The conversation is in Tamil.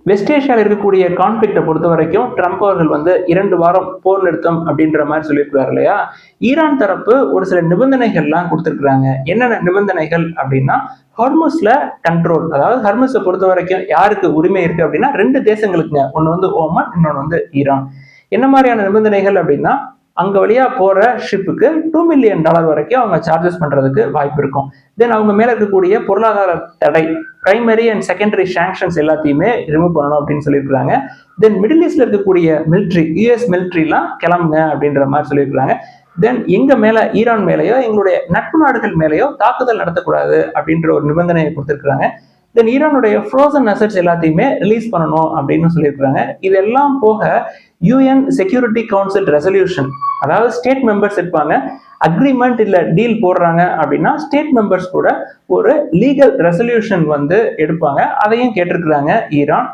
வெஸ்ட் ஏஷியாவில் இருக்கக்கூடிய கான்ஃபிளிக்டை பொறுத்த வரைக்கும் ட்ரம்ப் அவர்கள் 2 வாரம் போர் நிறுத்தம் அப்படின்ற மாதிரி சொல்லியிருக்கிறார் இல்லையா. ஈரான் தரப்பு ஒரு சில நிபந்தனைகள்லாம் கொடுத்துருக்குறாங்க. என்னென்ன நிபந்தனைகள் அப்படின்னா, ஹார்முஸ்ல கண்ட்ரோல், அதாவது ஹார்முஸை பொறுத்த வரைக்கும் யாருக்கு உரிமை இருக்கு அப்படின்னா 2 தேசங்களுக்குங்க. ஒன்று ஓமன், இன்னொன்று ஈரான். என்ன மாதிரியான நிபந்தனைகள் அப்படின்னா, அங்க வழியா போற ஷிப்புக்கு $2 மில்லியன் வரைக்கும் அவங்க சார்ஜஸ் பண்றதுக்கு வாய்ப்பு இருக்கும். தென் அவங்க மேல இருக்கக்கூடிய பொருளாதார தடை, பிரைமரி அண்ட் செகண்டரி சாங்ஷன்ஸ் எல்லாத்தையுமே ரிமூவ் பண்ணணும் அப்படின்னு சொல்லியிருக்காங்க. தென் மிடில் ஈஸ்ட்ல இருக்கக்கூடிய மிலிட்ரி, யூஎஸ் மிலிட்ரிலாம் கிளம்புங்க அப்படின்ற மாதிரி சொல்லியிருக்காங்க. தென் எங்க மேல, ஈரான் மேலேயோ எங்களுடைய நட்பு நாடுகள் மேலேயோ தாக்குதல் நடத்தக்கூடாது அப்படின்ற ஒரு நிபந்தனையை கொடுத்திருக்காங்க. தென் ஈரானுடைய ஃப்ரோசன் அசட்ஸ் எல்லாத்தையுமே ரிலீஸ் பண்ணணும் அப்படின்னு சொல்லியிருக்காங்க. இதெல்லாம் போக யூஎன் செக்யூரிட்டி கவுன்சில் ரெசல்யூஷன், அதாவது ஸ்டேட் மெம்பர்ஸ் இருப்பாங்க, அக்ரிமெண்ட் இல்ல டீல் போடுறாங்க அப்படின்னா ஸ்டேட் மெம்பர்ஸ் கூட ஒரு லீகல் ரெசல்யூஷன் எடுப்பாங்க. அதையும் கேட்டிருக்கிறாங்க ஈரான்.